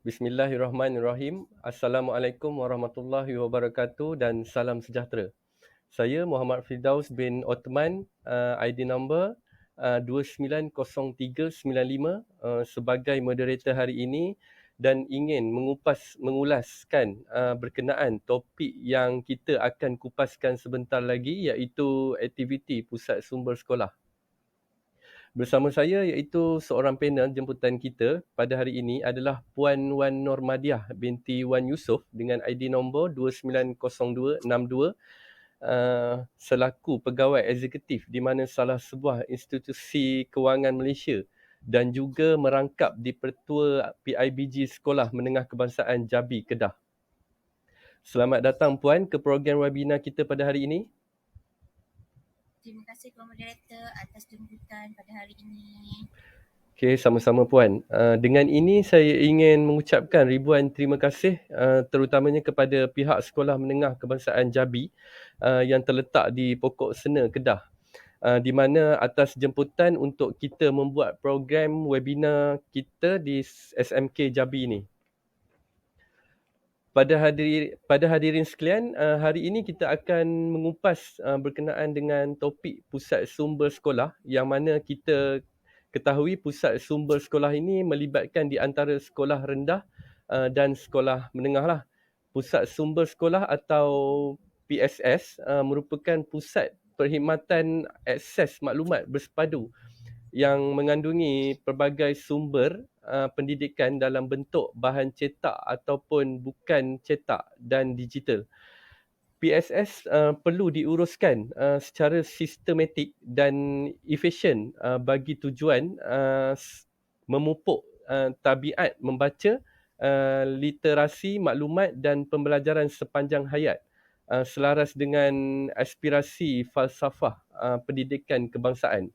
Bismillahirrahmanirrahim. Assalamualaikum warahmatullahi wabarakatuh dan salam sejahtera. Saya Muhammad Firdaus bin Othman, ID number 290395 sebagai moderator hari ini dan ingin mengulaskan berkenaan topik yang kita akan kupaskan sebentar lagi, iaitu aktiviti pusat sumber sekolah. Bersama saya iaitu seorang panel jemputan kita pada hari ini adalah Puan Wan Normadiah binti Wan Yusof dengan ID nombor 290262 selaku pegawai eksekutif di mana salah sebuah institusi kewangan Malaysia dan juga merangkap di Pertua PIBG Sekolah Menengah Kebangsaan Jabi, Kedah. Selamat datang Puan ke program webinar kita pada hari ini. Terima kasih Tuan Moderator atas jemputan pada hari ini. Okey, sama-sama Puan. Dengan ini saya ingin mengucapkan ribuan terima kasih terutamanya kepada pihak Sekolah Menengah Kebangsaan Jabi yang terletak di Pokok Sena, Kedah. Di mana atas jemputan untuk kita membuat program webinar kita di SMK Jabi ini. Pada hadirin sekalian, hari ini kita akan mengupas berkenaan dengan topik pusat sumber sekolah yang mana kita ketahui pusat sumber sekolah ini melibatkan di antara sekolah rendah dan sekolah menengah lah. Pusat sumber sekolah atau PSS merupakan pusat perkhidmatan akses maklumat bersepadu yang mengandungi pelbagai sumber pendidikan dalam bentuk bahan cetak ataupun bukan cetak dan digital. PSS perlu diuruskan secara sistematik dan efisien bagi tujuan memupuk tabiat membaca, literasi maklumat dan pembelajaran sepanjang hayat selaras dengan aspirasi falsafah pendidikan kebangsaan.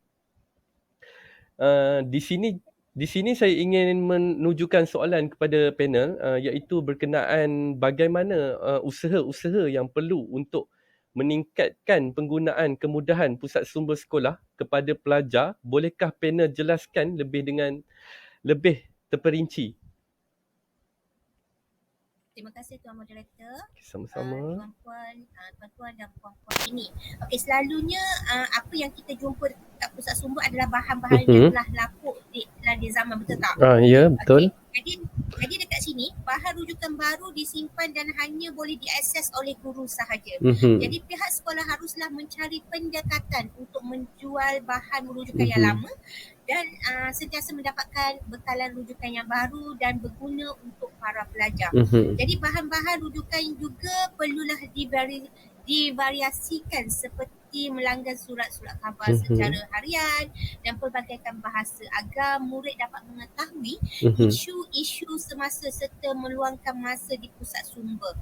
Di sini saya ingin menunjukkan soalan kepada panel iaitu berkenaan bagaimana usaha-usaha yang perlu untuk meningkatkan penggunaan kemudahan pusat sumber sekolah kepada pelajar. Bolehkah panel jelaskan lebih terperinci? Terima kasih Tuan Moderator. Sama-sama. Tuan-tuan dan puan-puan ini. Okey, selalunya apa yang kita jumpa dekat pusat sumber adalah bahan-bahan yang telah lapuk di zaman, betul tak? Ya, betul. Okay. Jadi dekat sini bahan rujukan baru disimpan dan hanya boleh diakses oleh guru sahaja. Jadi pihak sekolah haruslah mencari pendekatan untuk menjual bahan rujukan yang lama dan sentiasa mendapatkan bekalan rujukan yang baru dan berguna untuk para pelajar. Jadi bahan-bahan rujukan juga perlulah divariasikan seperti melanggan surat-surat khabar secara harian dan pelbagaikan bahasa agar murid dapat mengetahui isu-isu semasa serta meluangkan masa di pusat sumber.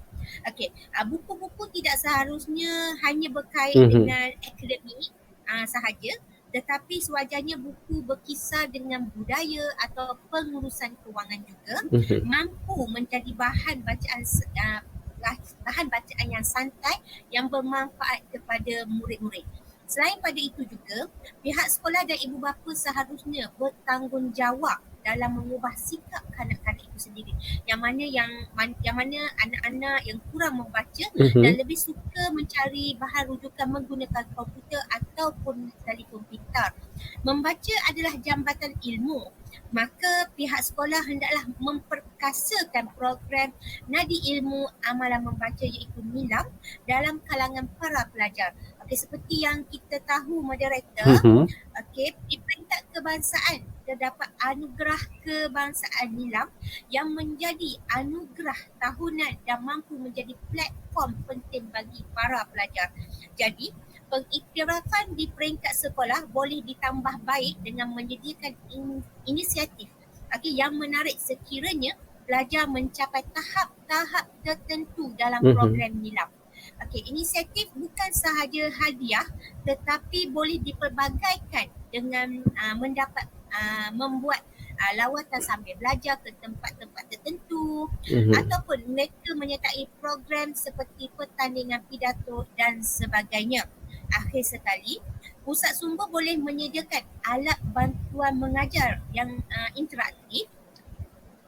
Okey, buku-buku tidak seharusnya hanya berkait dengan akademik sahaja, tetapi sewajarnya buku berkisar dengan budaya atau pengurusan kewangan juga mampu menjadi bahan bacaan yang santai yang bermanfaat kepada murid-murid. Selain pada itu juga, pihak sekolah dan ibu bapa seharusnya bertanggungjawab dalam mengubah sikap kanak-kanak itu sendiri. Yang mana anak-anak yang kurang membaca dan lebih suka mencari bahan rujukan menggunakan komputer ataupun telefon pintar. Membaca adalah jambatan ilmu. Maka pihak sekolah hendaklah memperkasakan program Nadi Ilmu Amalan Membaca iaitu NILAM dalam kalangan para pelajar. Okey, seperti yang kita tahu moderator, okey, di peringkat kebangsaan terdapat anugerah kebangsaan NILAM yang menjadi anugerah tahunan dan mampu menjadi platform penting bagi para pelajar. Jadi, pengiktirafan di peringkat sekolah boleh ditambah baik dengan menyediakan inisiatif yang menarik sekiranya pelajar mencapai tahap-tahap tertentu dalam program NILAM. Okey, inisiatif bukan sahaja hadiah tetapi boleh dipelbagaikan dengan membuat lawatan sambil belajar ke tempat-tempat tertentu ataupun mereka menyertai program seperti pertandingan pidato dan sebagainya. Akhir sekali, pusat sumber boleh menyediakan alat bantuan mengajar yang interaktif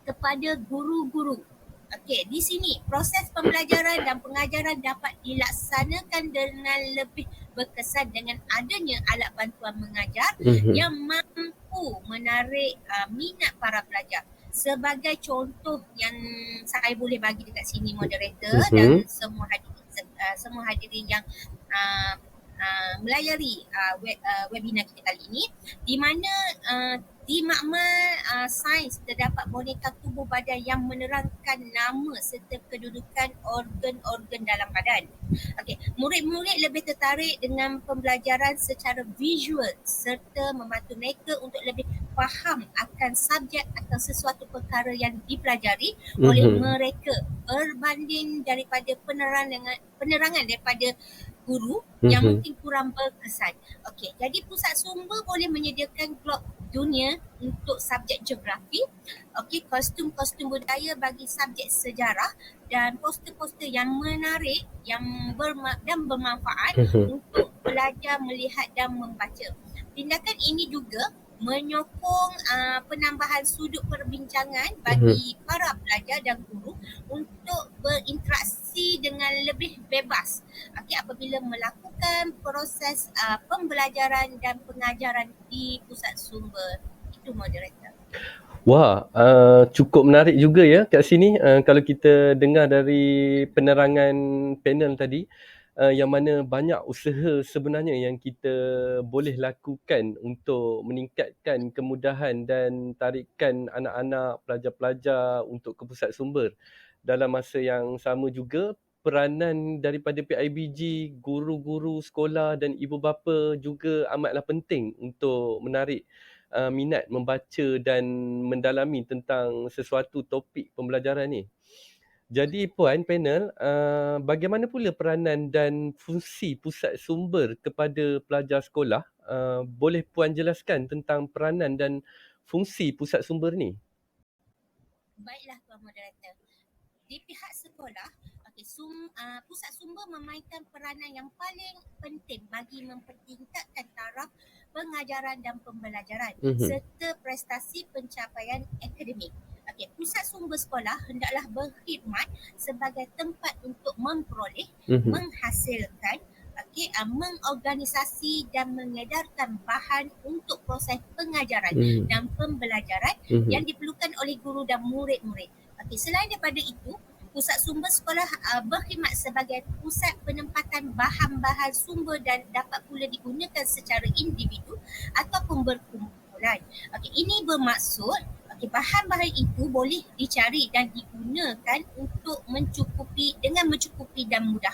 kepada guru-guru. Okey, di sini proses pembelajaran dan pengajaran dapat dilaksanakan dengan lebih berkesan dengan adanya alat bantuan mengajar yang mampu menarik minat para pelajar. Sebagai contoh yang saya boleh bagi dekat sini moderator dan semua hadirin yang melayari webinar kita kali ini, di mana di makmal sains terdapat boneka tubuh badan yang menerangkan nama serta kedudukan organ-organ dalam badan. Okey, murid-murid lebih tertarik dengan pembelajaran secara visual serta membantu mereka untuk lebih faham akan subjek atau sesuatu perkara yang dipelajari oleh mereka berbanding daripada penerangan daripada guru yang mungkin kurang berkesan. Okey, jadi pusat sumber boleh menyediakan blog dunia untuk subjek geografi, okey, kostum-kostum budaya bagi subjek sejarah dan poster-poster yang menarik dan bermanfaat untuk belajar, melihat dan membaca. Tindakan ini juga menyokong penambahan sudut perbincangan bagi para pelajar dan guru untuk berinteraksi dengan lebih bebas apabila melakukan proses pembelajaran dan pengajaran di pusat sumber. Itu moderator. Wah, cukup menarik juga ya kat sini kalau kita dengar dari penerangan panel tadi, yang mana banyak usaha sebenarnya yang kita boleh lakukan untuk meningkatkan kemudahan dan tarikan anak-anak pelajar-pelajar untuk ke pusat sumber. Dalam masa yang sama juga, peranan daripada PIBG, guru-guru sekolah dan ibu bapa juga amatlah penting untuk menarik minat membaca dan mendalami tentang sesuatu topik pembelajaran ni. Jadi Puan panel, bagaimana pula peranan dan fungsi pusat sumber kepada pelajar sekolah? Boleh Puan jelaskan tentang peranan dan fungsi pusat sumber ni? Baiklah Tuan Moderator. Di pihak sekolah, pusat sumber memainkan peranan yang paling penting bagi mempertingkatkan taraf pengajaran dan pembelajaran serta prestasi pencapaian akademik. Pusat sumber sekolah hendaklah berkhidmat sebagai tempat untuk memperoleh, menghasilkan, mengorganisasi dan mengedarkan bahan untuk proses pengajaran dan pembelajaran yang diperlukan oleh guru dan murid-murid. Selain daripada itu, pusat sumber sekolah berkhidmat sebagai pusat penempatan bahan-bahan sumber dan dapat pula digunakan secara individu ataupun berkumpulan. Ini bermaksud bahan-bahan itu boleh dicari dan digunakan untuk mencukupi dan mudah.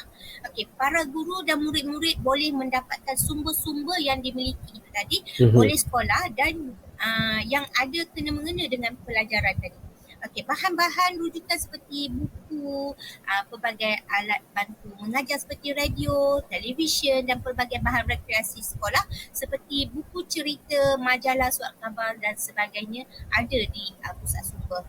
Para guru dan murid-murid boleh mendapatkan sumber-sumber yang dimiliki itu tadi oleh sekolah dan yang ada kena-mengena dengan pelajaran tadi. Bahan-bahan rujukan seperti buku, pelbagai alat bantu mengajar seperti radio, televisyen dan pelbagai bahan rekreasi sekolah seperti buku cerita, majalah, surat khabar dan sebagainya ada di pusat sumber.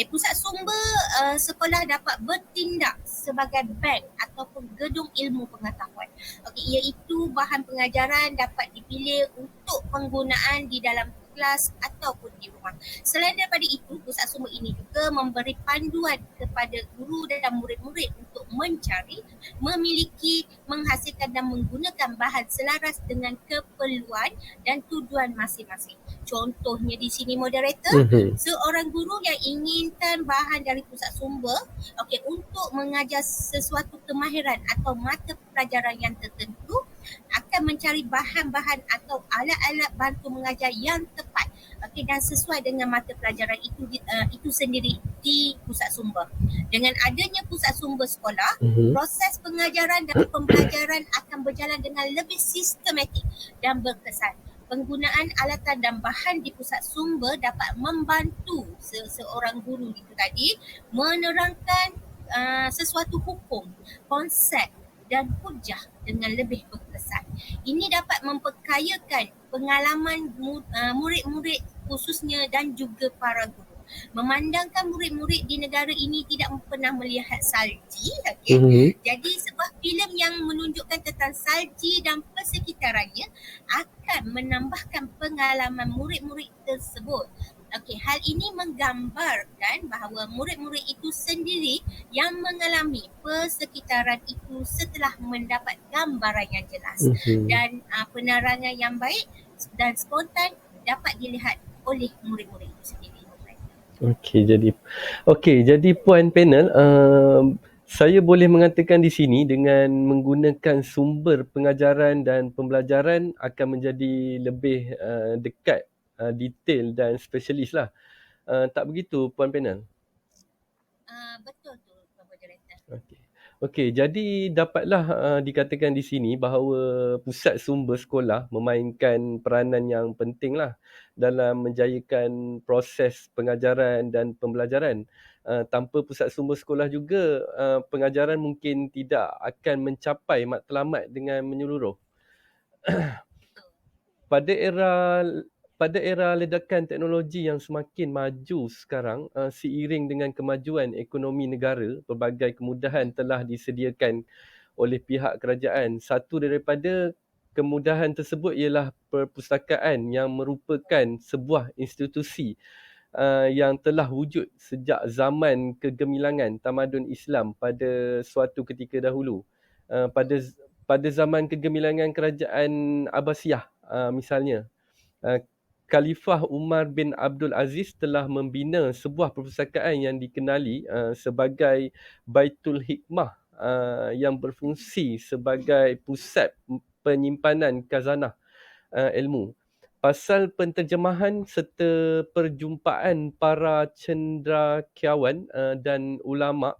Pusat sumber sekolah dapat bertindak sebagai bank ataupun gedung ilmu pengetahuan. Iaitu bahan pengajaran dapat dipilih untuk penggunaan di dalam kelas ataupun di rumah. Selain daripada itu, pusat sumber ini juga memberi panduan kepada guru dan murid-murid untuk mencari, memiliki, menghasilkan dan menggunakan bahan selaras dengan keperluan dan tujuan masing-masing. Contohnya di sini moderator, seorang guru yang inginkan bahan dari pusat sumber untuk mengajar sesuatu kemahiran atau mata pelajaran yang tertentu akan mencari bahan-bahan atau alat-alat bantu mengajar yang tepat dan sesuai dengan mata pelajaran itu sendiri di pusat sumber. Dengan adanya pusat sumber sekolah, proses pengajaran dan pembelajaran akan berjalan dengan lebih sistematik dan berkesan. Penggunaan alatan dan bahan di pusat sumber dapat membantu seorang guru itu tadi menerangkan sesuatu hukum, konsep dan hujah dengan lebih berkesan. Ini dapat memperkayakan pengalaman murid-murid khususnya dan juga para guru. Memandangkan murid-murid di negara ini tidak pernah melihat salji, jadi sebuah filem yang menunjukkan tentang salji dan persekitarannya akan menambahkan pengalaman murid-murid tersebut Okey, hal ini menggambarkan bahawa murid-murid itu sendiri yang mengalami persekitaran itu setelah mendapat gambaran yang jelas dan penerangan yang baik dan spontan dapat dilihat oleh murid-murid itu sendiri. Okey, jadi puan panel, saya boleh mengatakan di sini dengan menggunakan sumber pengajaran dan pembelajaran akan menjadi lebih dekat, detail dan spesialis lah. Tak begitu puan panel? Betul tu, Tuan Moderator. Okey, jadi dapatlah dikatakan di sini bahawa pusat sumber sekolah memainkan peranan yang pentinglah dalam menjayakan proses pengajaran dan pembelajaran. Tanpa pusat sumber sekolah juga, pengajaran mungkin tidak akan mencapai matlamat dengan menyeluruh. Pada era ledakan teknologi yang semakin maju sekarang, seiring dengan kemajuan ekonomi negara, pelbagai kemudahan telah disediakan oleh pihak kerajaan. Satu daripada kemudahan tersebut ialah perpustakaan yang merupakan sebuah institusi yang telah wujud sejak zaman kegemilangan tamadun Islam pada suatu ketika dahulu. Pada zaman kegemilangan kerajaan Abbasiyah misalnya, Khalifah Umar bin Abdul Aziz telah membina sebuah perpustakaan yang dikenali sebagai Baitul Hikmah yang berfungsi sebagai pusat penyimpanan khazanah ilmu. Pasal penterjemahan serta perjumpaan para cendekiawan dan ulama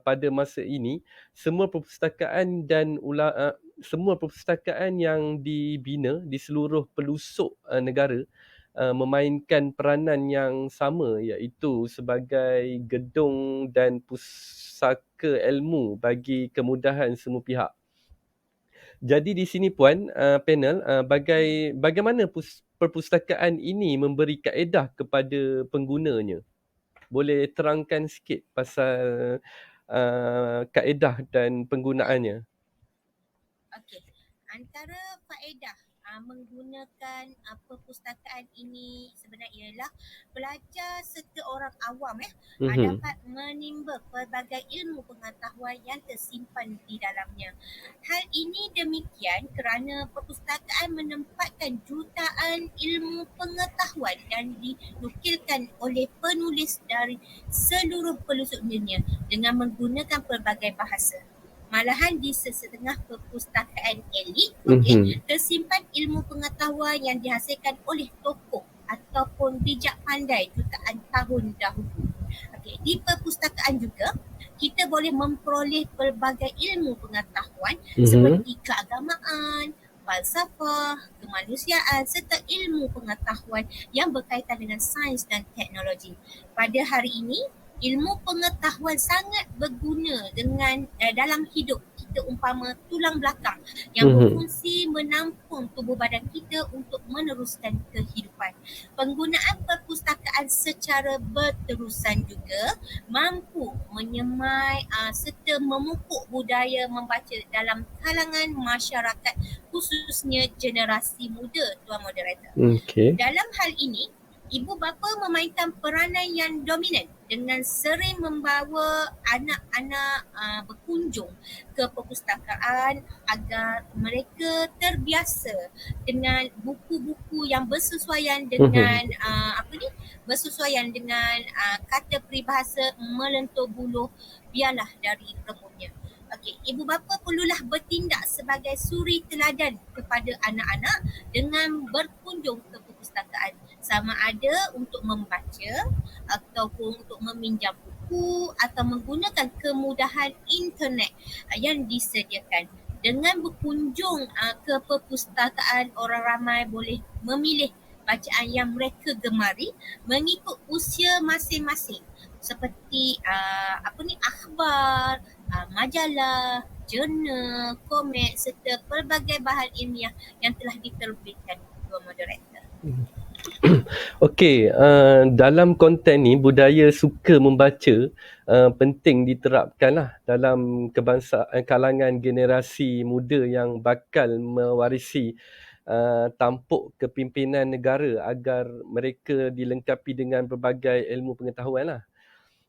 pada masa ini, semua perpustakaan yang dibina di seluruh pelosok negara memainkan peranan yang sama, iaitu sebagai gedung dan pusaka ilmu bagi kemudahan semua pihak. Jadi di sini puan panel, bagaimana perpustakaan ini memberi kaedah kepada penggunanya? Boleh terangkan sikit pasal kaedah dan penggunaannya? Okey, antara faedah menggunakan perpustakaan ini sebenarnya ialah pelajar serta orang awam dapat menimba pelbagai ilmu pengetahuan yang tersimpan di dalamnya. Hal ini demikian kerana perpustakaan menempatkan jutaan ilmu pengetahuan dan dinukilkan oleh penulis dari seluruh pelosok dunia dengan menggunakan pelbagai bahasa. Malahan di sesetengah perpustakaan elit tersimpan ilmu pengetahuan yang dihasilkan oleh tokoh ataupun bijak pandai jutaan tahun dahulu. Di perpustakaan juga kita boleh memperoleh pelbagai ilmu pengetahuan seperti keagamaan, falsafah, kemanusiaan serta ilmu pengetahuan yang berkaitan dengan sains dan teknologi. Pada hari ini, ilmu pengetahuan sangat berguna dalam hidup kita, umpama tulang belakang yang berfungsi menampung tubuh badan kita untuk meneruskan kehidupan. Penggunaan perpustakaan secara berterusan juga mampu menyemai serta memupuk budaya membaca dalam kalangan masyarakat, khususnya generasi muda, Tuan Moderator. Dalam hal ini, ibu bapa memainkan peranan yang dominan dengan sering membawa anak-anak berkunjung ke perpustakaan agar mereka terbiasa dengan buku-buku yang bersesuaian dengan bersesuaian dengan kata peribahasa melentur buluh biarlah dari rembutnya. Ibu bapa perlulah bertindak sebagai suri teladan kepada anak-anak dengan berkunjung ke perpustakaan, sama ada untuk membaca ataupun untuk meminjam buku atau menggunakan kemudahan internet yang disediakan. Dengan berkunjung ke perpustakaan, orang ramai boleh memilih bacaan yang mereka gemari mengikut usia masing-masing, seperti akhbar, majalah, jurnal, komik serta pelbagai bahan ilmiah yang telah diterbitkan, Tuan Moderator. Okey, dalam konten ni budaya suka membaca penting diterapkanlah dalam kalangan generasi muda yang bakal mewarisi tampuk kepimpinan negara agar mereka dilengkapi dengan berbagai ilmu pengetahuan lah.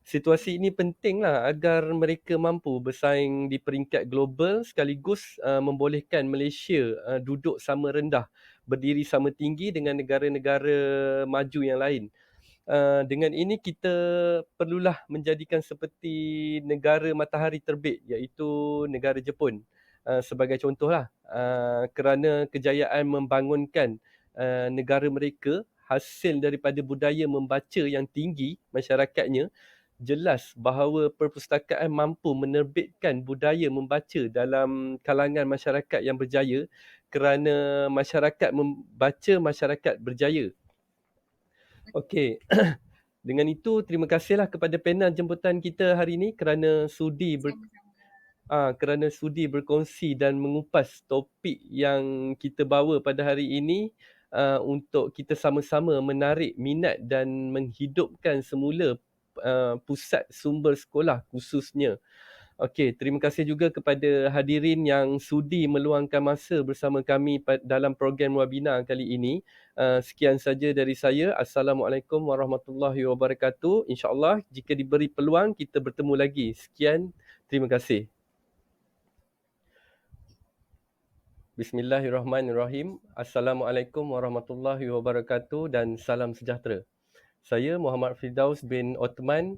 Situasi ini pentinglah agar mereka mampu bersaing di peringkat global sekaligus membolehkan Malaysia duduk sama rendah, berdiri sama tinggi dengan negara-negara maju yang lain. Dengan ini kita perlulah menjadikan seperti negara matahari terbit iaitu negara Jepun sebagai contohlah, kerana kejayaan membangunkan negara mereka hasil daripada budaya membaca yang tinggi masyarakatnya. Jelas bahawa perpustakaan mampu menerbitkan budaya membaca dalam kalangan masyarakat yang berjaya, kerana masyarakat membaca, masyarakat berjaya. Okey. Dengan itu, terima kasihlah kepada panel jemputan kita hari ini kerana sudi berkongsi dan mengupas topik yang kita bawa pada hari ini untuk kita sama-sama menarik minat dan menghidupkan semula pusat sumber sekolah khususnya. Okey, terima kasih juga kepada hadirin yang sudi meluangkan masa bersama kami dalam program webinar kali ini. Sekian saja dari saya. Assalamualaikum warahmatullahi wabarakatuh. InsyaAllah jika diberi peluang kita bertemu lagi. Sekian, terima kasih. Bismillahirrahmanirrahim. Assalamualaikum warahmatullahi wabarakatuh dan salam sejahtera. Saya Muhammad Firdaus bin Othman,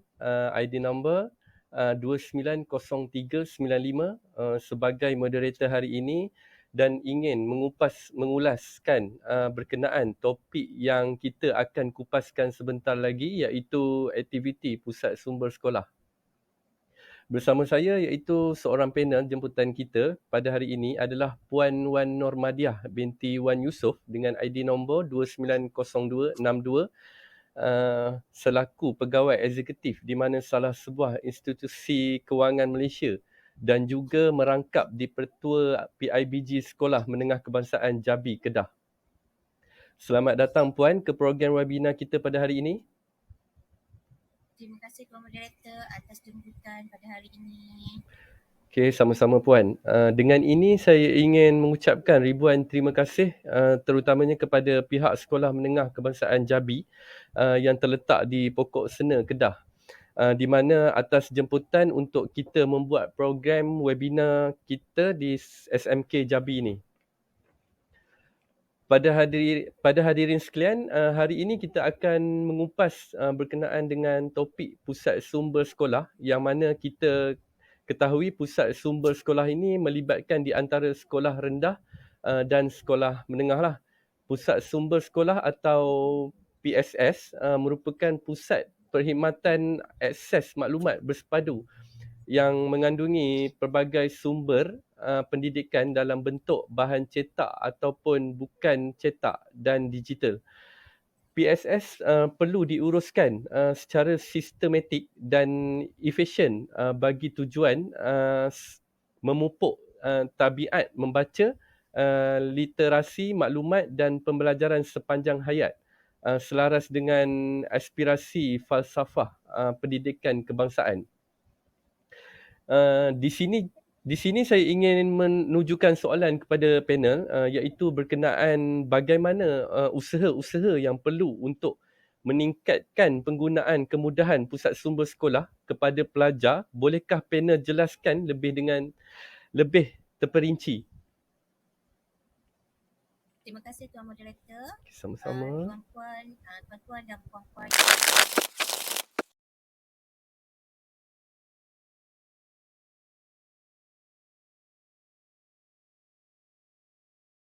ID number 290395 sebagai moderator hari ini dan ingin mengulaskan berkenaan topik yang kita akan kupaskan sebentar lagi iaitu aktiviti pusat sumber sekolah. Bersama saya iaitu seorang panel jemputan kita pada hari ini adalah Puan Wan Normadiah binti Wan Yusof dengan ID nombor 290262 selaku pegawai eksekutif di mana salah sebuah institusi kewangan Malaysia dan juga merangkap di Pertua PIBG Sekolah Menengah Kebangsaan Jabi, Kedah. Selamat datang Puan ke program webinar kita pada hari ini. Terima kasih Tuan Moderator atas jemputan pada hari ini. Okey, sama-sama Puan. Dengan ini saya ingin mengucapkan ribuan terima kasih terutamanya kepada pihak Sekolah Menengah Kebangsaan Jabi yang terletak di Pokok Sena, Kedah. Di mana atas jemputan untuk kita membuat program webinar kita di SMK Jabi ini. Pada hadirin sekalian, hari ini kita akan mengupas berkenaan dengan topik pusat sumber sekolah yang mana kita ketahui pusat sumber sekolah ini melibatkan di antara sekolah rendah dan sekolah menengah lah. Pusat sumber sekolah atau PSS merupakan pusat perkhidmatan akses maklumat bersepadu yang mengandungi pelbagai sumber pendidikan dalam bentuk bahan cetak ataupun bukan cetak dan digital. PSS perlu diuruskan secara sistematik dan efisien bagi tujuan memupuk tabiat membaca, literasi maklumat dan pembelajaran sepanjang hayat selaras dengan aspirasi falsafah pendidikan kebangsaan. Di sini saya ingin menunjukkan soalan kepada panel iaitu berkenaan bagaimana usaha-usaha yang perlu untuk meningkatkan penggunaan kemudahan pusat sumber sekolah kepada pelajar. Bolehkah panel jelaskan lebih terperinci? Terima kasih Tuan Moderator. Sama-sama. Tuan-tuan dan puan-puan